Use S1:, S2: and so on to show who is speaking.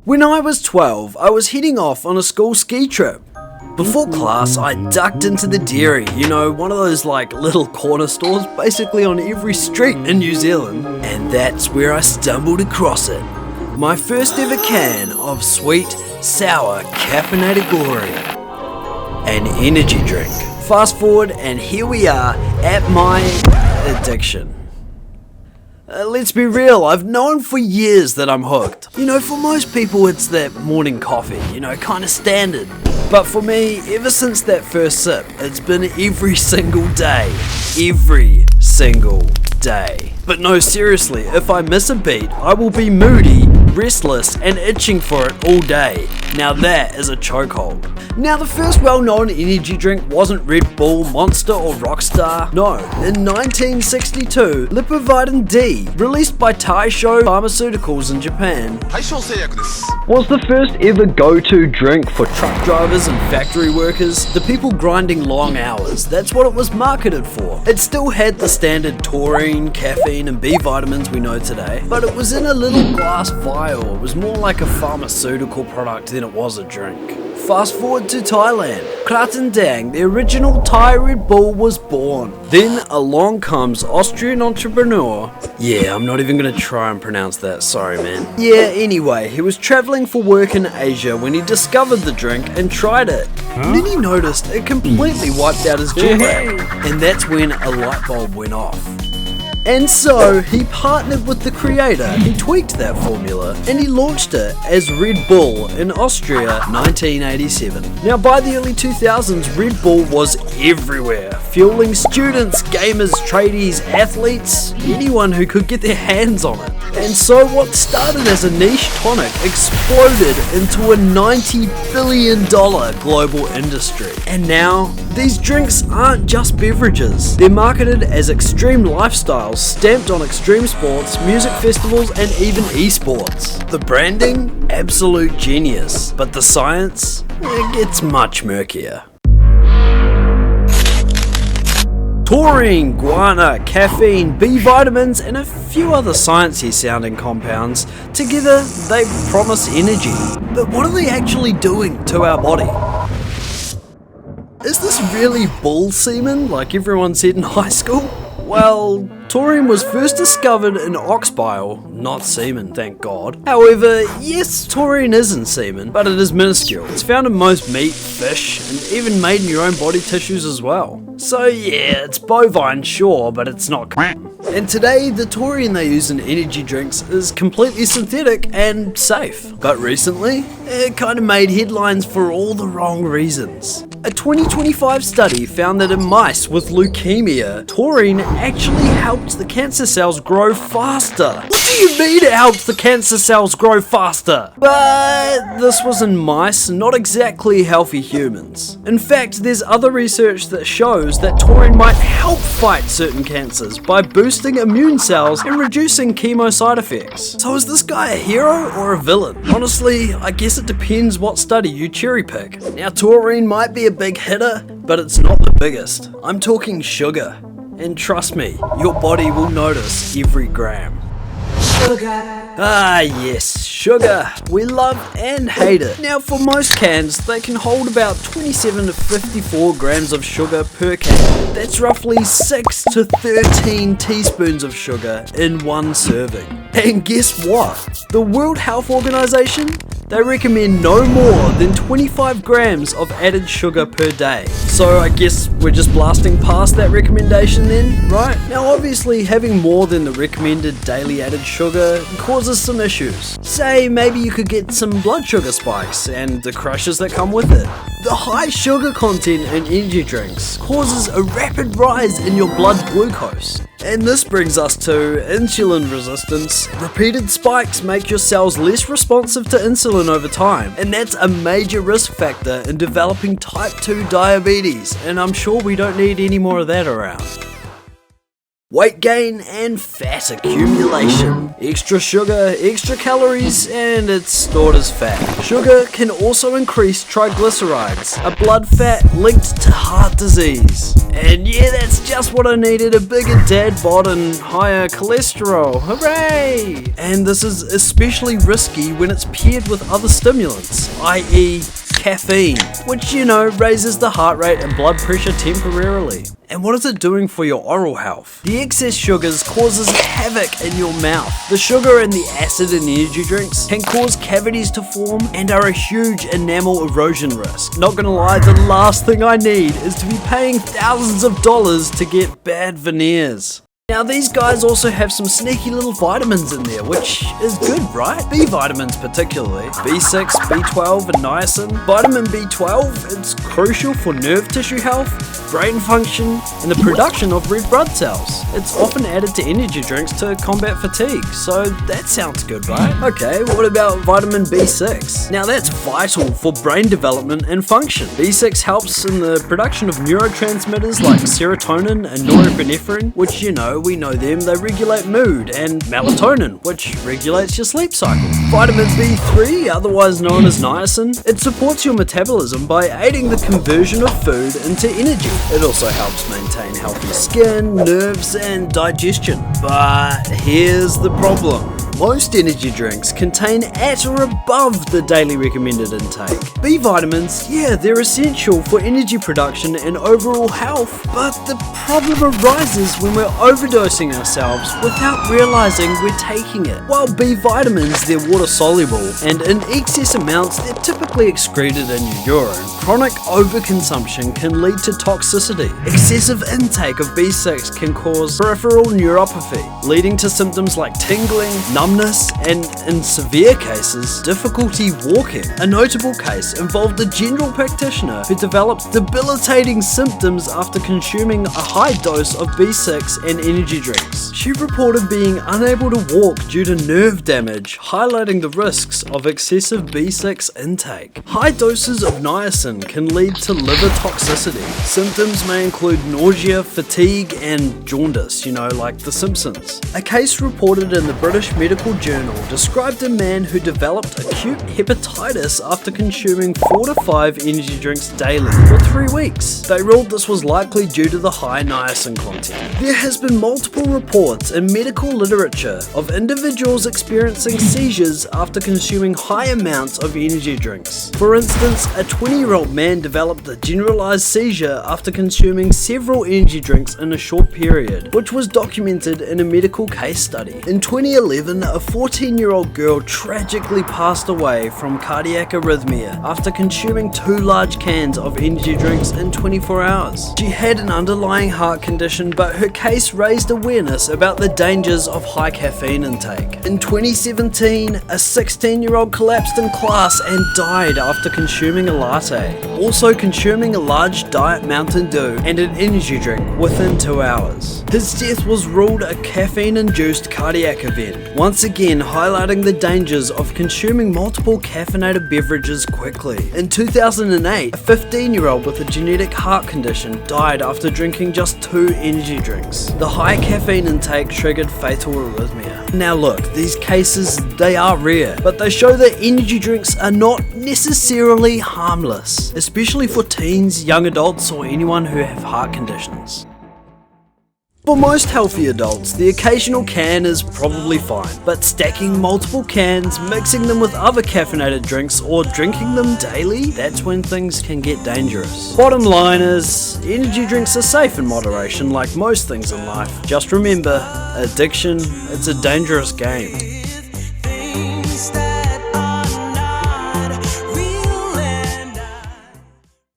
S1: When I was 12, I was heading off on a school ski trip. Before class, I ducked into the dairy, one of those like little corner stores basically on every street in New Zealand, and that's where I stumbled across it. My first ever can of sweet, sour, caffeinated glory. An energy drink. Fast forward and here we are at my addiction. Let's be real, I've known for years that I'm hooked. For most people it's that morning coffee, kinda standard. But for me, ever since that first sip, it's been every single day. Every single day. But no, seriously, if I miss a beat, I will be moody, restless, and itching for it all day. Now that is a chokehold. Now the first well-known energy drink wasn't Red Bull, Monster, or Rockstar. No, in 1962, Lipovitamin D, released by Taisho Pharmaceuticals in Japan, was the first ever go-to drink for truck drivers and factory workers, the people grinding long hours. That's what it was marketed for. It still had the standard taurine, caffeine, and B vitamins we know today, but it was in a little glass vial. It was more like a pharmaceutical product than it was a drink. Fast forward to Thailand. Kratandang, the original Thai Red Bull, was born. Then along comes Austrian entrepreneur. Yeah, I'm not even gonna try and pronounce that, sorry man. Yeah, anyway, he was traveling for work in Asia when he discovered the drink and tried it. Then he noticed it completely wiped out his jet lag, and that's when a light bulb went off. And so, he partnered with the creator, he tweaked that formula, and he launched it as Red Bull in Austria 1987. Now by the early 2000s, Red Bull was everywhere, fueling students, gamers, tradies, athletes, anyone who could get their hands on it. And so what started as a niche tonic exploded into a $90 billion global industry. And now, these drinks aren't just beverages, they're marketed as extreme lifestyles, stamped on extreme sports, music festivals, and even esports. The branding? Absolute genius. But the science? It gets much murkier. Taurine, guarana, caffeine, B vitamins, and a few other sciencey sounding compounds. Together, they promise energy. But what are they actually doing to our body? Is this really bull semen like everyone said in high school? Well, taurine was first discovered in ox bile, not semen, thank God. However, yes, taurine is in semen, but it is minuscule. It's found in most meat, fish, and even made in your own body tissues as well. So yeah, it's bovine, sure, but it's not And today, the taurine they use in energy drinks is completely synthetic and safe. But recently, it kind of made headlines for all the wrong reasons. A 2025 study found that in mice with leukemia, taurine actually helped the cancer cells grow faster. What do you mean it helps the cancer cells grow faster? But this was in mice, not exactly healthy humans. In fact, there's other research that shows that taurine might help fight certain cancers by boosting immune cells and reducing chemo side effects. So is this guy a hero or a villain? Honestly, I guess it depends what study you cherry pick. Now taurine might be a big hitter, but it's not the biggest. I'm talking sugar. And trust me, your body will notice every gram. Sugar. Ah yes, sugar. We love and hate it. Now for most cans, they can hold about 27 to 54 grams of sugar per can. That's roughly 6 to 13 teaspoons of sugar in one serving. And guess what? The World Health Organization? They recommend no more than 25 grams of added sugar per day. So I guess we're just blasting past that recommendation then, right? Now obviously having more than the recommended daily added sugar causes some issues. Say maybe you could get some blood sugar spikes and the crashes that come with it. The high sugar content in energy drinks causes a rapid rise in your blood glucose. And this brings us to insulin resistance. Repeated spikes make your cells less responsive to insulin over time, and that's a major risk factor in developing type 2 diabetes, and I'm sure we don't need any more of that around. weight gain, and fat accumulation. Extra sugar, extra calories, and it's stored as fat. Sugar can also increase triglycerides, a blood fat linked to heart disease. And yeah, that's just what I needed, a bigger dad bod and higher cholesterol. Hooray! And this is especially risky when it's paired with other stimulants, i.e. caffeine, which raises the heart rate and blood pressure temporarily. And what is it doing for your oral health? The excess sugars causes havoc in your mouth. The sugar and the acid in energy drinks can cause cavities to form and are a huge enamel erosion risk. Not gonna lie, the last thing I need is to be paying thousands of dollars to get bad veneers. Now these guys also have some sneaky little vitamins in there, which is good, right? B vitamins particularly. B6, B12 and niacin. Vitamin B12, it's crucial for nerve tissue health, brain function, and the production of red blood cells. It's often added to energy drinks to combat fatigue, so that sounds good, right? Okay, what about vitamin B6? Now that's vital for brain development and function. B6 helps in the production of neurotransmitters like serotonin and norepinephrine, which we know them, they regulate mood, and melatonin, which regulates your sleep cycle. Vitamin B3, otherwise known as niacin, it supports your metabolism by aiding the conversion of food into energy. It also helps maintain healthy skin, nerves, and digestion. But here's the problem. Most energy drinks contain at or above the daily recommended intake. B vitamins, yeah, they're essential for energy production and overall health, but the problem arises when we're overdosing ourselves without realizing we're taking it. While B vitamins, they're water soluble, and in excess amounts, they're typically excreted in your urine. Chronic overconsumption can lead to toxicity. Excessive intake of B6 can cause peripheral neuropathy, leading to symptoms like tingling, numbness, and in severe cases, difficulty walking. A notable case involved a general practitioner who developed debilitating symptoms after consuming a high dose of B6 and energy drinks. She reported being unable to walk due to nerve damage, highlighting the risks of excessive B6 intake. High doses of niacin can lead to liver toxicity. Symptoms may include nausea, fatigue, and jaundice, like The Simpsons. A case reported in the British Medical Journal described a man who developed acute hepatitis after consuming 4 to 5 energy drinks daily for 3 weeks. They ruled this was likely due to the high niacin content. There has been multiple reports in medical literature of individuals experiencing seizures after consuming high amounts of energy drinks. For instance, a 20-year-old man developed a generalized seizure after consuming several energy drinks in a short period, which was documented in a medical case study. In 2011, a 14-year-old girl tragically passed away from cardiac arrhythmia after consuming 2 large cans of energy drinks in 24 hours. She had an underlying heart condition, but her case raised awareness about the dangers of high caffeine intake. In 2017, a 16-year-old collapsed in class and died after consuming a latte. Also consuming a large Diet Mountain Dew and an energy drink within 2 hours. His death was ruled a caffeine-induced cardiac event, once again highlighting the dangers of consuming multiple caffeinated beverages quickly. In 2008, a 15-year-old with a genetic heart condition died after drinking just 2 energy drinks. The high caffeine intake triggered fatal arrhythmia. Now look, these cases, they are rare, but they show that energy drinks are not necessarily harmless, especially for teens, young adults, or anyone who have heart conditions. For most healthy adults, the occasional can is probably fine, but stacking multiple cans, mixing them with other caffeinated drinks, or drinking them daily, that's when things can get dangerous. Bottom line is, energy drinks are safe in moderation like most things in life. Just remember, addiction, it's a dangerous game.